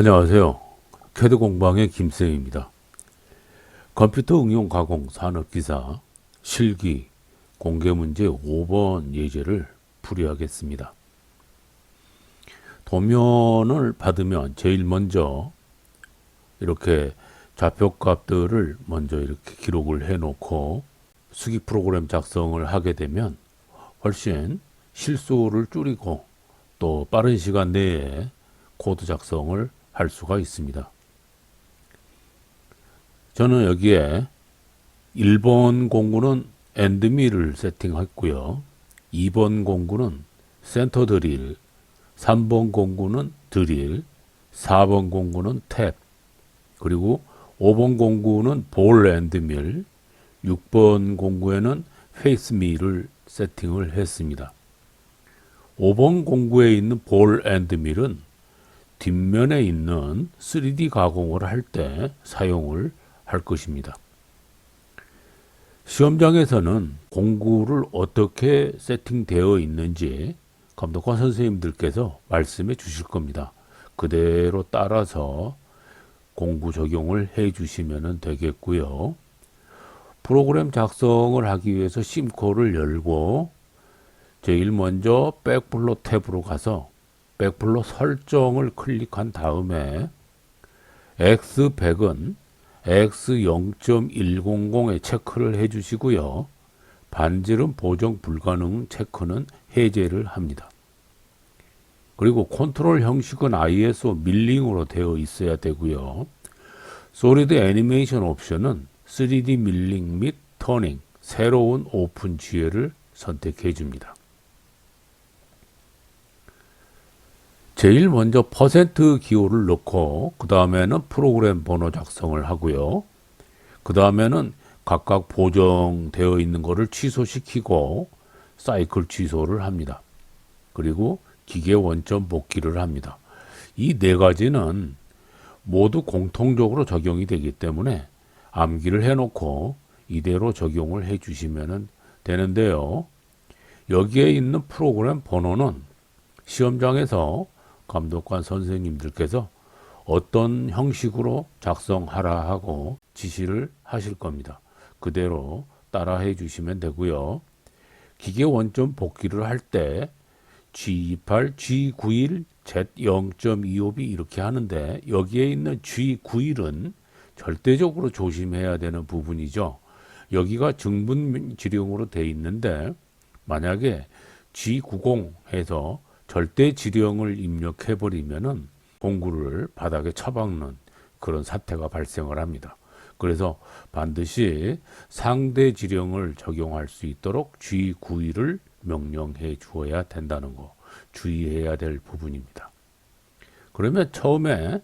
안녕하세요. 캐드 공방의 김쌤입니다. 컴퓨터 응용 가공 산업기사 실기 공개문제 5번 예제를 풀이하겠습니다. 도면을 받으면 제일 먼저 이렇게 좌표값들을 먼저 이렇게 기록을 해 놓고 수기 프로그램 작성을 하게 되면 훨씬 실수를 줄이고 또 빠른 시간 내에 코드 작성을 할 수가 있습니다. 저는 여기에 1번 공구는 엔드밀을 세팅했고요. 2번 공구는 센터 드릴, 3번 공구는 드릴, 4번 공구는 탭, 그리고 5번 공구는 볼 엔드밀, 6번 공구에는 페이스 밀을 세팅을 했습니다. 5번 공구에 있는 볼 엔드밀은 뒷면에 있는 3D 가공을 할 때 사용을 할 것입니다. 시험장에서는 공구를 어떻게 세팅되어 있는지 감독관 선생님들께서 말씀해 주실 겁니다. 그대로 따라서 공구 적용을 해 주시면 되겠고요. 프로그램 작성을 하기 위해서 심코를 열고 제일 먼저 백플로 탭으로 가서 백플로 설정을 클릭한 다음에 X100은 X0.100에 체크를 해 주시고요. 반지름 보정 불가능 체크는 해제를 합니다. 그리고 컨트롤 형식은 ISO 밀링으로 되어 있어야 되고요. 솔리드 애니메이션 옵션은 3D 밀링 및 터닝, 새로운 오픈 지혜를 선택해 줍니다. 제일 먼저 퍼센트 기호를 넣고 그 다음에는 프로그램 번호 작성을 하고요. 그 다음에는 각각 보정되어 있는 것을 취소시키고 사이클 취소를 합니다. 그리고 기계 원점 복귀를 합니다. 이 네 가지는 모두 공통적으로 적용이 되기 때문에 암기를 해놓고 이대로 적용을 해 주시면 되는데요. 여기에 있는 프로그램 번호는 시험장에서 감독관 선생님들께서 어떤 형식으로 작성하라 하고 지시를 하실 겁니다. 그대로 따라해 주시면 되고요. 기계 원점 복귀를 할 때 G28, G91, Z0.252 이렇게 하는데 여기에 있는 G91은 절대적으로 조심해야 되는 부분이죠. 여기가 증분 지령으로 되어 있는데 만약에 G90 해서 절대 지령을 입력해 버리면은 공구를 바닥에 처박는 그런 사태가 발생을 합니다. 그래서 반드시 상대 지령을 적용할 수 있도록 G91을 명령해 주어야 된다는 거 주의해야 될 부분입니다. 그러면 처음에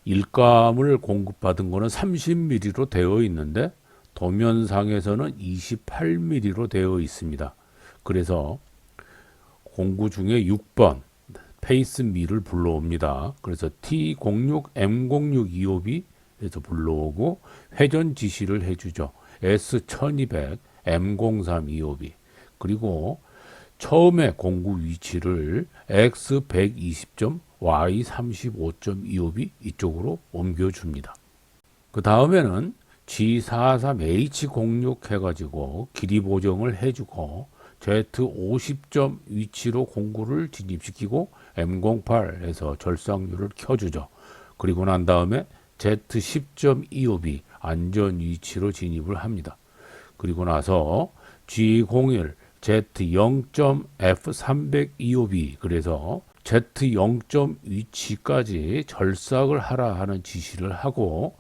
일감을 공급받은 거는 30mm로 되어 있는데 도면상에서는 28mm로 되어 있습니다. 그래서 공구 중에 6번 페이스 밀을 불러옵니다. 그래서 T06M0625B에서 불러오고 회전 지시를 해주죠. S1200 M0325B 그리고 처음에 공구 위치를 X120점 Y35.25B 이쪽으로 옮겨줍니다. 그 다음에는 G43H06 해가지고 길이 보정을 해주고 Z50점 위치로 공구를 진입시키고 M08에서 절삭률을 켜주죠. 그리고 난 다음에 Z10.25B 안전 위치로 진입을 합니다. 그리고 나서 G01 Z0.F325B 그래서 Z0점 위치까지 절삭을 하라 하는 지시를 하고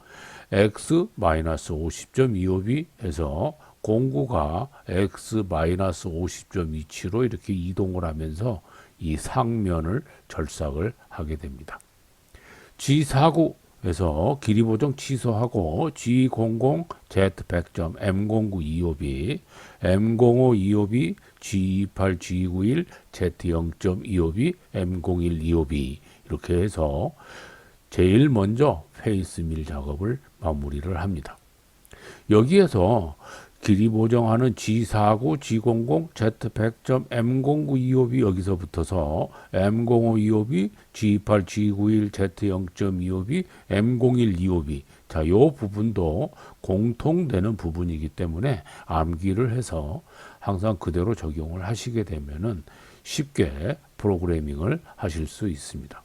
X-50.25B에서 공구가 X-50점 위치로 이렇게 이동을 하면서 이 상면을 절삭을 하게 됩니다. G49에서 길이 보정 취소하고 G00 Z100점 M0925B, M0525B, G28, G91, Z0.25B, M0125B 이렇게 해서 제일 먼저 페이스 밀 작업을 마무리를 합니다. 여기에서 길이 보정하는 G49, G00, Z100점, M0925B 여기서 붙어서 M0525B, G28, G91, Z0.25B, M0125B. 자, 요 부분도 공통되는 부분이기 때문에 암기를 해서 항상 그대로 적용을 하시게 되면은 쉽게 프로그래밍을 하실 수 있습니다.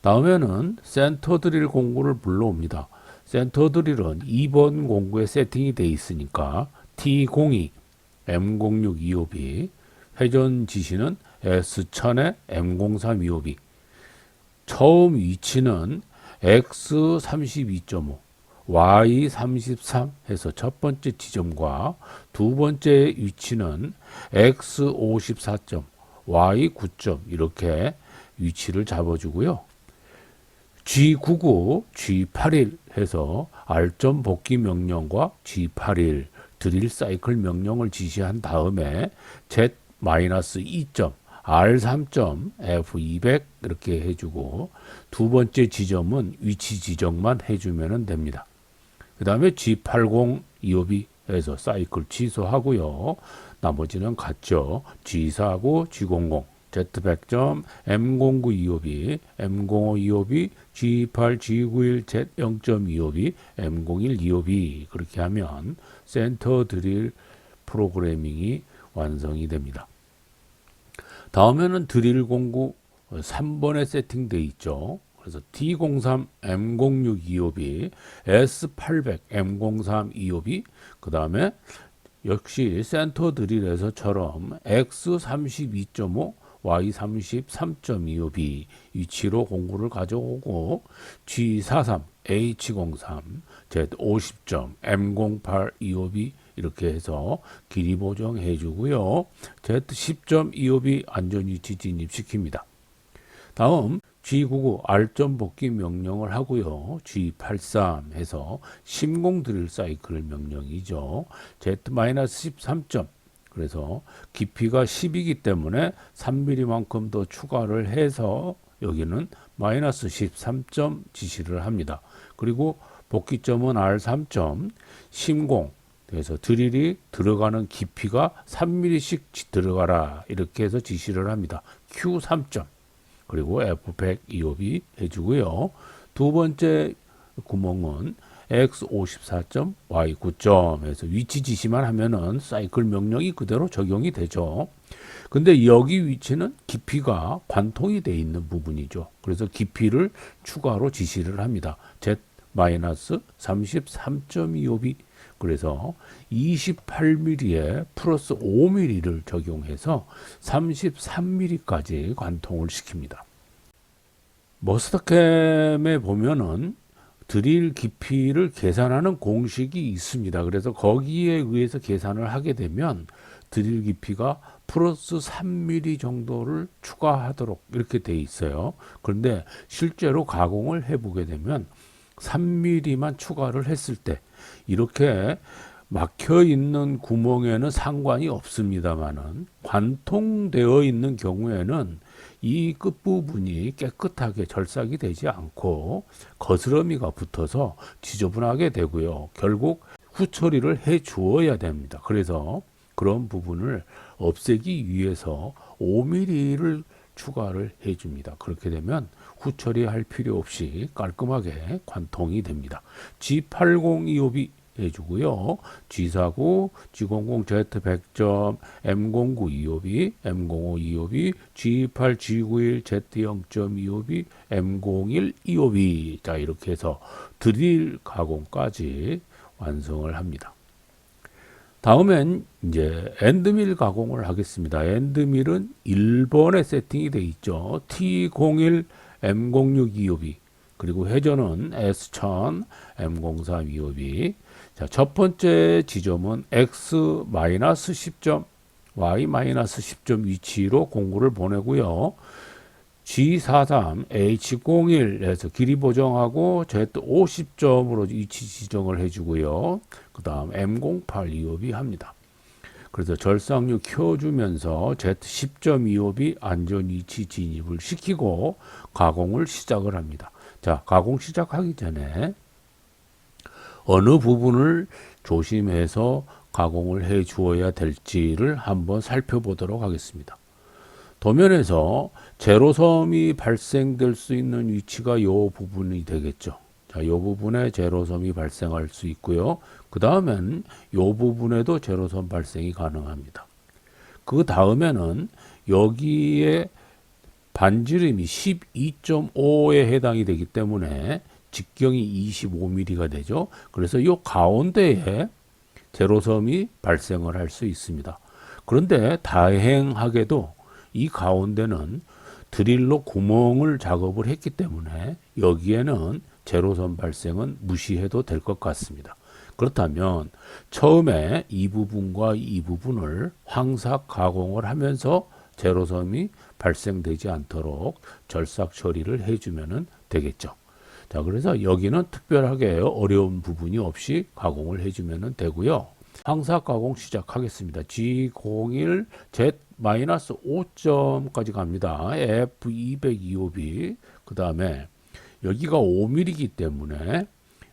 다음에는 센터 드릴 공구를 불러옵니다. 센터 드릴은 2번 공구에 세팅이 되어 있으니까 T02, M0625B, 회전 지시는 S1000에 M0325B, 처음 위치는 X32.5, Y33 해서 첫 번째 지점과 두 번째 위치는 X54점, Y9점 이렇게 위치를 잡아주고요. G99, G81 해서 R점 복귀 명령과 G81 드릴 사이클 명령을 지시한 다음에 Z-2점, R3점, F200 이렇게 해주고 두 번째 지점은 위치 지정만 해주면 됩니다. 그 다음에 G80 25B 해서 사이클 취소하고요. 나머지는 같죠. G49, G00, Z100점, M0925B, M0525B, G28, G91, Z0.25B, M0125B 그렇게 하면 센터 드릴 프로그래밍이 완성이 됩니다. 다음에는 드릴 공구 3번에 세팅되어 있죠. 그래서 T03, M0625B, S800, M0325B 그 다음에 역시 센터 드릴에서처럼 X32.5, Y33.25B 위치로 공구를 가져오고 G43, H03, Z50점, M0825B 이렇게 해서 길이 보정해 주고요. Z10.25B 안전위치 진입시킵니다. 다음 G99 R점 복귀 명령을 하고요. G83 해서 심공 드릴 사이클 명령이죠. Z-13점 그래서 깊이가 10이기 때문에 3mm만큼 더 추가를 해서 여기는 마이너스 13점 지시를 합니다. 그리고 복귀점은 R3점 심공 그래서 드릴이 들어가는 깊이가 3mm씩 들어가라 이렇게 해서 지시를 합니다. Q3점 그리고 F100 해주고요. 두 번째 구멍은 X54점, Y9점 해서 위치 지시만 하면은 사이클 명령이 그대로 적용이 되죠. 근데 여기 위치는 깊이가 관통이 되어 있는 부분이죠. 그래서 깊이를 추가로 지시를 합니다. Z-33.25B 그래서 28mm에 플러스 5mm를 적용해서 33mm까지 관통을 시킵니다. 머스터캠에 보면은 드릴 깊이를 계산하는 공식이 있습니다. 그래서 거기에 의해서 계산을 하게 되면 드릴 깊이가 플러스 3mm 정도를 추가하도록 이렇게 돼 있어요. 그런데 실제로 가공을 해보게 되면 3mm만 추가를 했을 때 이렇게 막혀 있는 구멍에는 상관이 없습니다만은 관통되어 있는 경우에는 이 끝부분이 깨끗하게 절삭이 되지 않고 거스러미가 붙어서 지저분하게 되고요. 결국 후처리를 해 주어야 됩니다. 그래서 그런 부분을 없애기 위해서 5mm를 추가를 해 줍니다. 그렇게 되면 후처리할 필요 없이 깔끔하게 관통이 됩니다. G8025B 해주고요. G49, G00, Z100점, M0925B, M0525B, G28, G91, Z0.25B, M0125B 자 이렇게 해서 드릴 가공까지 완성을 합니다. 다음엔 이제 엔드밀 가공을 하겠습니다. 엔드밀은 1번에 세팅이 되어 있죠. T01, M0625B 그리고 회전은 S1000, M0325B 자, 첫 번째 지점은 X-10점, Y-10점 위치로 공구를 보내고요. G43, H01에서 길이 보정하고 Z50점으로 위치 지정을 해주고요. 그 다음 M0825B 합니다. 그래서 절삭류 켜주면서 Z10.25B 안전위치 진입을 시키고 가공을 시작을 합니다. 자, 가공 시작하기 전에 어느 부분을 조심해서 가공을 해 주어야 될지를 한번 살펴보도록 하겠습니다. 도면에서 제로섬이 발생될 수 있는 위치가 이 부분이 되겠죠. 자, 이 부분에 제로섬이 발생할 수 있고요. 그 다음엔 이 부분에도 제로섬 발생이 가능합니다. 그 다음에는 여기에 반지름이 12.5에 해당이 되기 때문에 직경이 25mm가 되죠. 그래서 이 가운데에 제로섬이 발생을 할 수 있습니다. 그런데 다행하게도 이 가운데는 드릴로 구멍을 작업을 했기 때문에 여기에는 제로섬 발생은 무시해도 될 것 같습니다. 그렇다면 처음에 이 부분과 이 부분을 황삭 가공을 하면서 제로섬이 발생되지 않도록 절삭 처리를 해주면 되겠죠. 자, 그래서 여기는 특별하게 어려운 부분이 없이 가공을 해주면 되고요. 황삭 가공 시작하겠습니다. G01 Z-5점까지 갑니다. F202호비. 그 다음에 여기가 5mm이기 때문에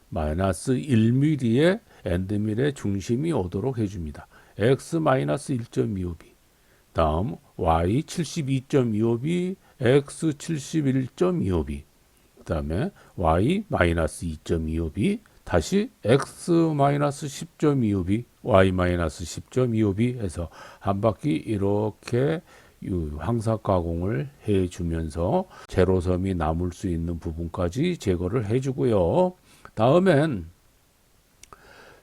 마이너스 1mm의 엔드밀의 중심이 오도록 해줍니다. X-1.25b. 다음 Y 72.25b, X 71.25b. 그 다음에 Y 마이너스 2.25b, 다시 X 마이너스 10.25b, Y 마이너스 10.25b 해서 한 바퀴 이렇게 황삭 가공을 해주면서 제로섬이 남을 수 있는 부분까지 제거를 해주고요. 다음엔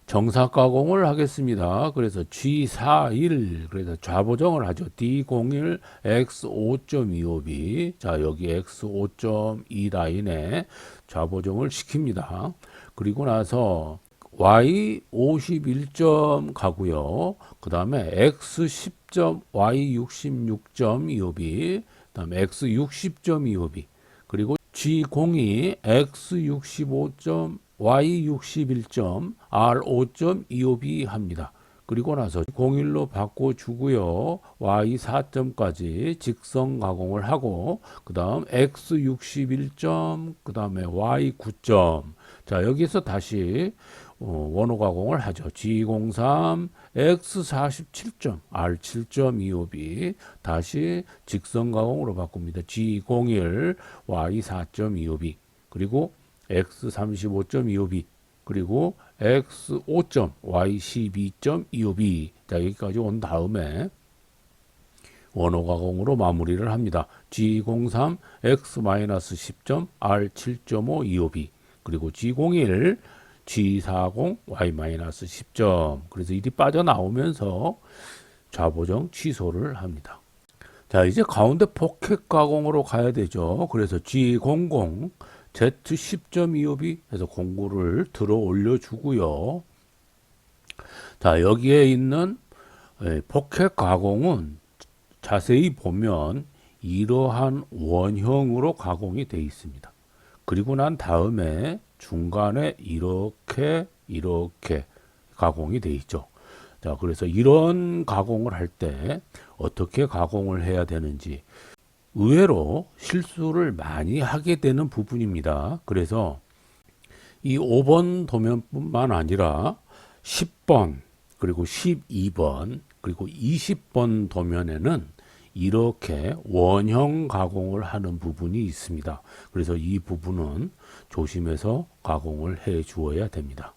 정삭 가공을 하겠습니다. 그래서 G41, 그래서 좌보정을 하죠. D01 X5.25b. 자, 여기 X5.2 라인에 좌보정을 시킵니다. 그리고 나서 Y51점 가고요. 그 다음에 X10점 Y66.25b. 그 다음에 X60.25b. 그리고 G02 X65점 Y61점 R5.25b 합니다. 그리고 나서 01로 바꿔주고요. Y4점까지 직선 가공을 하고 그 다음 X61점 그 다음에 Y9점. 자, 여기서 다시 원호 가공을 하죠. G03 X47점 R7.25b 다시 직선 가공으로 바꿉니다. G01 Y4.25b 그리고 X35.25b 그리고 X5점 Y12.25b. 자, 여기까지 온 다음에 원호 가공으로 마무리를 합니다. G03 X-10점 R7.525b 그리고 G01 G40 Y-10점. 그래서 일이 빠져나오면서 좌보정 취소를 합니다. 자, 이제 가운데 포켓 가공으로 가야 되죠. 그래서 G00 Z10.25b 해서 공구를 들어 올려주고요. 자, 여기에 있는 포켓 가공은 자세히 보면 이러한 원형으로 가공이 되어 있습니다. 그리고 난 다음에 중간에 이렇게 가공이 되어 있죠. 자, 그래서 이런 가공을 할 때 어떻게 가공을 해야 되는지 의외로 실수를 많이 하게 되는 부분입니다. 그래서 이 5번 도면뿐만 아니라 10번 그리고 12번 그리고 20번 도면에는 이렇게 원형 가공을 하는 부분이 있습니다. 그래서 이 부분은 조심해서 가공을 해 주어야 됩니다.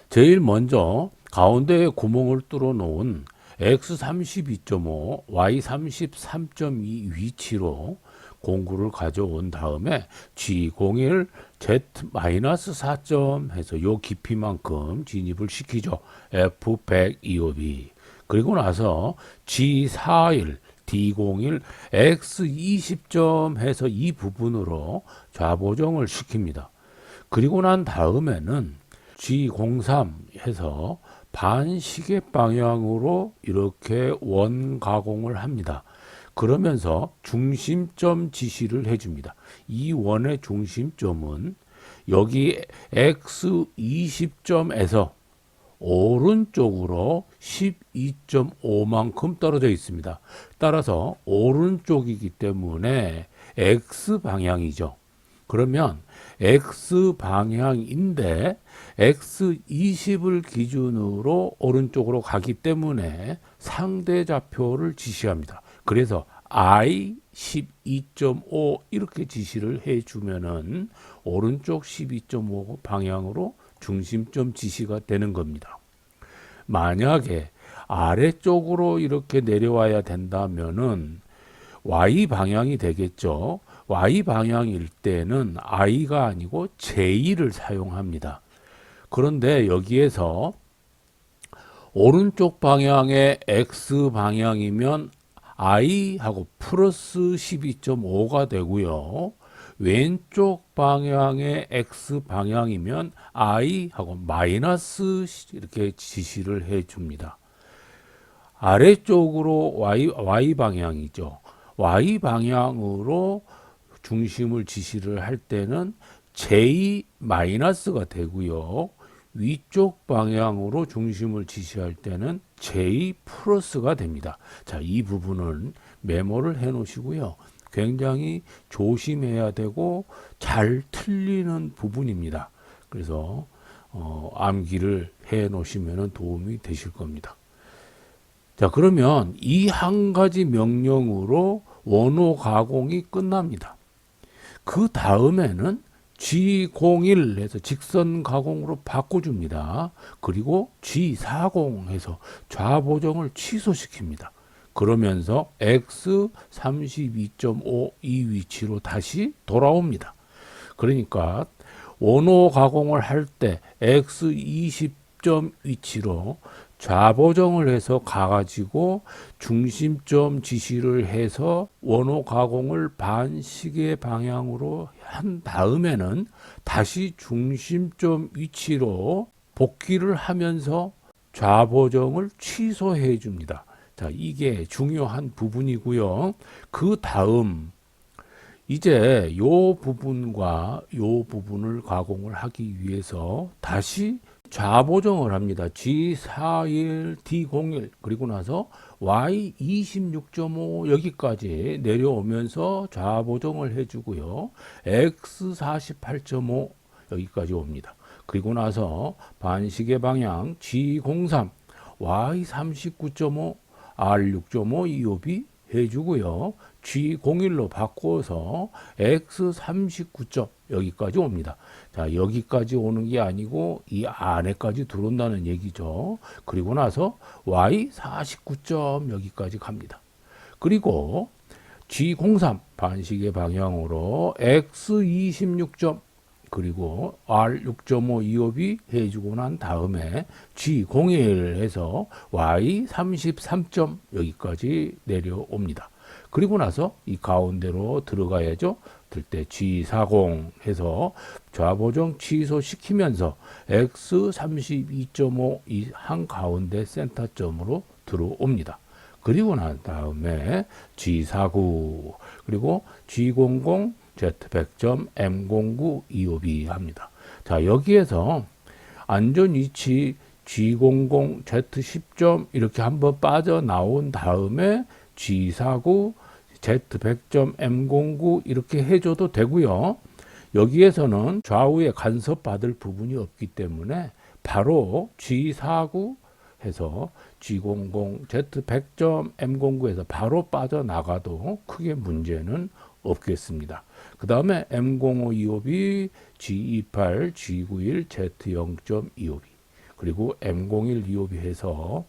제일 먼저 가운데에 구멍을 뚫어 놓은 X32.5, Y33.2 위치로 공구를 가져온 다음에 G01 Z-4점 해서 요 깊이만큼 진입을 시키죠. F102호비. 그리고 나서 G41 D01 X20점 해서 이 부분으로 좌보정을 시킵니다. 그리고 난 다음에는 G03 해서 반시계 방향으로 이렇게 원 가공을 합니다. 그러면서 중심점 지시를 해줍니다. 이 원의 중심점은 여기 X20점에서 오른쪽으로 12.5만큼 떨어져 있습니다. 따라서 오른쪽이기 때문에 X 방향이죠. 그러면 X 방향인데 X20을 기준으로 오른쪽으로 가기 때문에 상대 좌표를 지시합니다. 그래서 I 12.5 이렇게 지시를 해주면은 오른쪽 12.5 방향으로 중심점 지시가 되는 겁니다. 만약에 아래쪽으로 이렇게 내려와야 된다면은 Y 방향이 되겠죠. Y 방향일 때는 I가 아니고 J를 사용합니다. 그런데 여기에서 오른쪽 방향의 X 방향이면 I하고 플러스 12.5가 되고요. 왼쪽 방향의 X 방향이면 I하고 마이너스 이렇게 지시를 해 줍니다. 아래쪽으로 Y 방향이죠. Y 방향으로 중심을 지시를 할 때는 J 마이너스가 되고요. 위쪽 방향으로 중심을 지시할 때는 J 플러스가 됩니다. 자, 이 부분은 메모를 해 놓으시고요. 굉장히 조심해야 되고 잘 틀리는 부분입니다. 그래서 암기를 해 놓으시면 도움이 되실 겁니다. 자, 그러면 이 한 가지 명령으로 원호 가공이 끝납니다. 그 다음에는 G01 해서 직선 가공으로 바꿔줍니다. 그리고 G40 해서 좌보정을 취소시킵니다. 그러면서 X32.5 이 위치로 다시 돌아옵니다. 그러니까 원호 가공을 할 때 X20점 위치로 좌보정을 해서 가가지고 중심점 지시를 해서 원호 가공을 반시계 방향으로 한 다음에는 다시 중심점 위치로 복귀를 하면서 좌보정을 취소해 줍니다. 자, 이게 중요한 부분이고요. 그 다음 이제 요 부분과 요 부분을 가공을 하기 위해서 다시 좌보정을 합니다. G41, D01 그리고 나서 Y26.5 여기까지 내려오면서 좌보정을 해주고요. X48.5 여기까지 옵니다. 그리고 나서 반시계 방향 G03, Y39.5, R6.5 이옵이 해주고요. G01로 바꿔서 X39점 여기까지 옵니다. 자, 여기까지 오는 게 아니고 이 안에까지 들어온다는 얘기죠. 그리고 나서 Y49점 여기까지 갑니다. 그리고 G03 반시계 방향으로 X26점 그리고 R6.5 이옵이 해주고 난 다음에 G01 해서 Y33점 여기까지 내려옵니다. 그리고 나서 이 가운데로 들어가야죠. 들 때 G40 해서 좌보정 취소시키면서 X32.5 이 한가운데 센터점으로 들어옵니다. 그리고 난 다음에 G49 그리고 G00 Z100점 M09 EOB 합니다. 자, 여기에서 안전위치 G00 Z10점 이렇게 한번 빠져나온 다음에 G49 Z100점 M09 이렇게 해줘도 되고요. 여기에서는 좌우에 간섭받을 부분이 없기 때문에 바로 G49 해서 G00 Z100점 M09에서 바로 빠져나가도 크게 문제는 없겠습니다. 그 다음에 M05 EOB, G28, G91, Z0.25B 그리고 M01 EOB 해서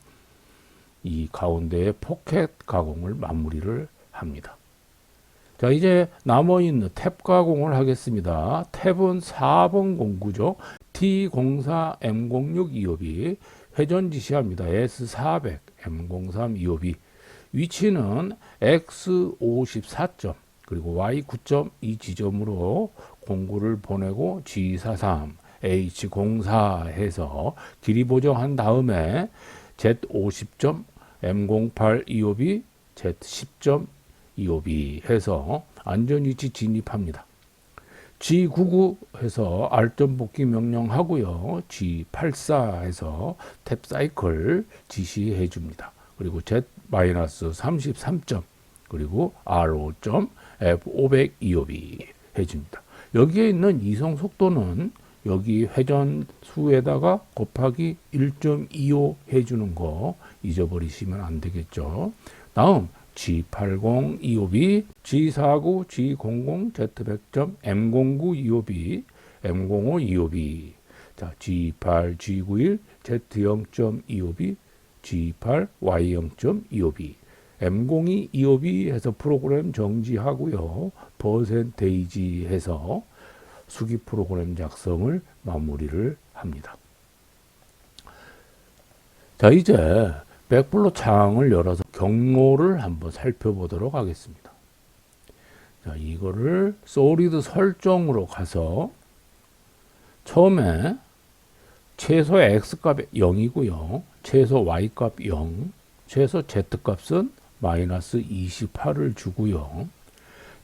이 가운데에 포켓 가공을 마무리를 합니다. 자, 이제 남아있는 탭 가공을 하겠습니다. 탭은 4번 공구죠. T04 M06 EOB 회전 지시합니다. S400 M03 EOB 위치는 X54점 그리고 Y9점 이 지점으로 공구를 보내고 G43 H04 해서 길이 보정한 다음에 Z50점 M08 EOB Z10점 EOB 해서 안전위치 진입합니다. G99 해서 R점 복귀 명령하고요. G84 해서 탭 사이클 지시해 줍니다. 그리고 Z-33점 그리고 R5점 F500 EOB 해줍니다. 여기에 있는 이성 속도는 여기 회전수에다가 곱하기 1.25 해주는 거 잊어버리시면 안 되겠죠. 다음 G80 252, G49, G00, Z100점, M09 252, M05 252. 자, G8, G91, Z0.252, G8, Y0.252. M02 252 해서 프로그램 정지하고요. 퍼센테이지 해서 수기 프로그램 작성을 마무리를 합니다. 자, 이제 백플로 창을 열어서 경로를 한번 살펴보도록 하겠습니다. 자, 이거를 솔리드 설정으로 가서 처음에 최소 X값이 0이고요. 최소 Y값 0, 최소 Z값은 마이너스 28을 주고요.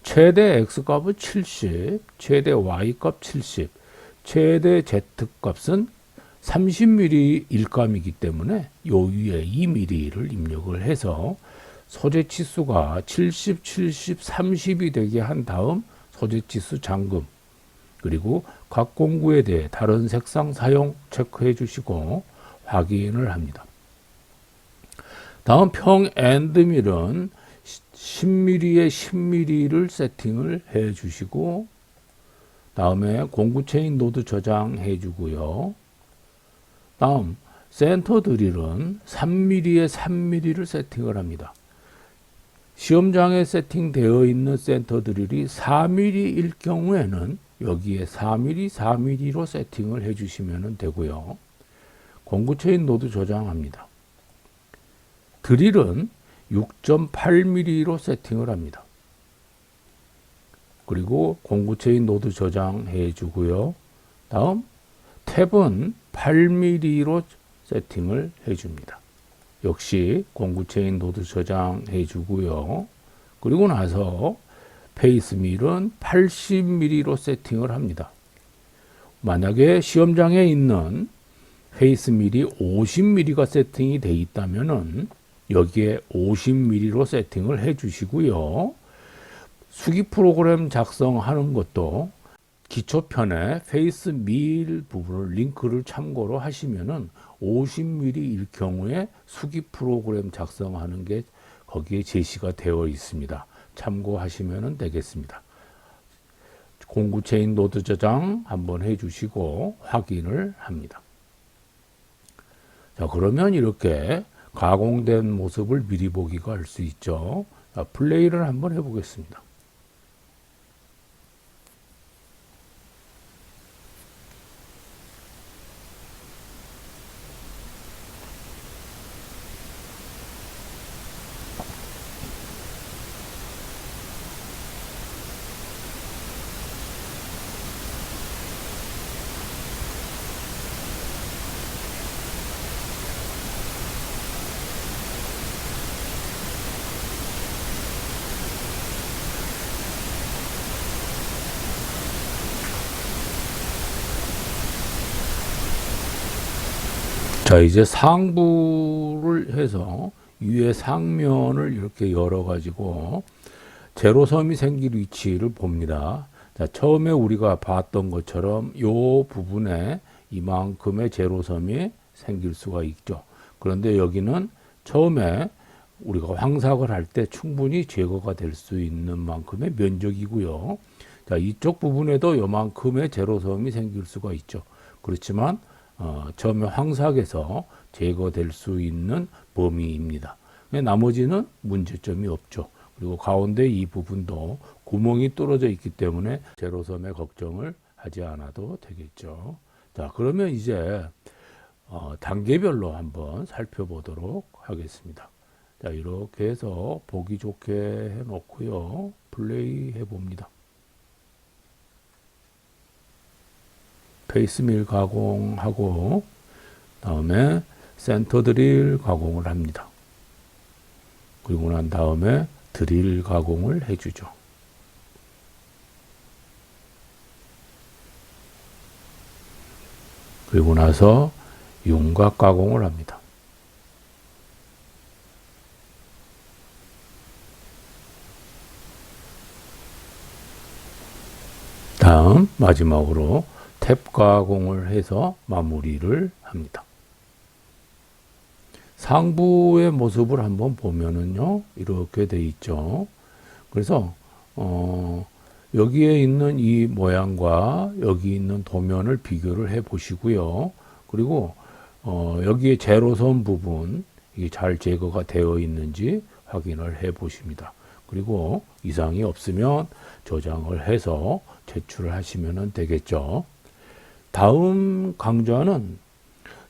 최대 X값은 70, 최대 Y값 70, 최대 Z값은 30mm 일감이기 때문에 요 위에 2mm를 입력을 해서 소재 치수가 70, 70, 30이 되게 한 다음 소재 치수 잠금, 그리고 각 공구에 대해 다른 색상 사용 체크해 주시고 확인을 합니다. 다음 평 엔드밀은 10mm에 10mm를 세팅을 해 주시고, 다음에 공구 체인 노드 저장해 주고요. 다음 센터 드릴은 3mm에 3mm를 세팅을 합니다. 시험장에 세팅되어 있는 센터 드릴이 4mm일 경우에는 여기에 4mm, 4mm로 세팅을 해 주시면 되고요. 공구 체인 노드 저장합니다. 드릴은 6.8mm로 세팅을 합니다. 그리고 공구 체인 노드 저장해 주고요. 다음 탭은 8mm로 세팅을 해 줍니다. 역시 공구 체인 노드 저장해 주고요. 그리고 나서 페이스 밀은 80mm로 세팅을 합니다. 만약에 시험장에 있는 페이스 밀이 50mm가 세팅이 되어 있다면은 여기에 50mm로 세팅을 해 주시고요. 수기 프로그램 작성하는 것도 기초편에 페이스 밀 부분을 링크를 참고로 하시면은 50mm일 경우에 수기 프로그램 작성하는 게 거기에 제시가 되어 있습니다. 참고하시면 되겠습니다. 공구 체인 노드 저장 한번 해 주시고 확인을 합니다. 자, 그러면 이렇게 가공된 모습을 미리 보기가 할 수 있죠. 자, 플레이를 한번 해 보겠습니다. 자, 이제 상부를 해서 위에 상면을 이렇게 열어 가지고 제로섬이 생길 위치를 봅니다. 자, 처음에 우리가 봤던 것처럼 요 부분에 이만큼의 제로섬이 생길 수가 있죠. 그런데 여기는 처음에 우리가 황삭을 할 때 충분히 제거가 될 수 있는 만큼의 면적이고요. 자, 이쪽 부분에도 요만큼의 제로섬이 생길 수가 있죠. 그렇지만 처음에 황삭에서 제거될 수 있는 범위입니다. 나머지는 문제점이 없죠. 그리고 가운데 이 부분도 구멍이 뚫어져 있기 때문에 제로섬의 걱정을 하지 않아도 되겠죠. 자, 그러면 이제 단계별로 한번 살펴보도록 하겠습니다. 자, 이렇게 해서 보기 좋게 해 놓고요. 플레이 해 봅니다. 페이스밀 가공하고 다음에 센터 드릴 가공을 합니다. 그리고 난 다음에 드릴 가공을 해주죠. 그리고 나서 윤곽 가공을 합니다. 다음 마지막으로 탭 가공을 해서 마무리를 합니다. 상부의 모습을 한번 보면은요, 이렇게 돼 있죠. 그래서 여기에 있는 이 모양과 여기 있는 도면을 비교를 해 보시고요. 그리고 여기에 제로선 부분 이게 잘 제거가 되어 있는지 확인을 해 보십니다. 그리고 이상이 없으면 저장을 해서 제출을 하시면 되겠죠. 다음 강좌는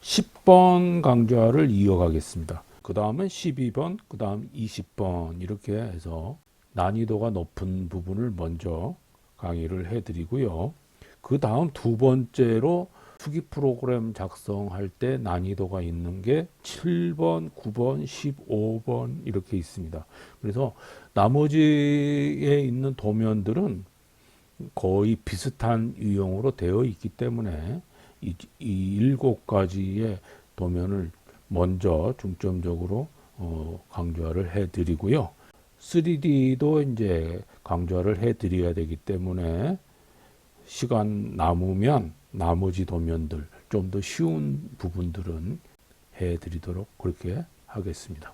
10번 강좌를 이어가겠습니다. 그 다음은 12번, 그 다음 20번 이렇게 해서 난이도가 높은 부분을 먼저 강의를 해드리고요. 그 다음 두 번째로 투기 프로그램 작성할 때 난이도가 있는 게 7번, 9번, 15번 이렇게 있습니다. 그래서 나머지에 있는 도면들은 거의 비슷한 유형으로 되어 있기 때문에 이 7가지의 도면을 먼저 중점적으로 강좌를 해드리고요. 3D도 이제 강좌를 해드려야 되기 때문에 시간 남으면 나머지 도면들 좀 더 쉬운 부분들은 해드리도록 그렇게 하겠습니다.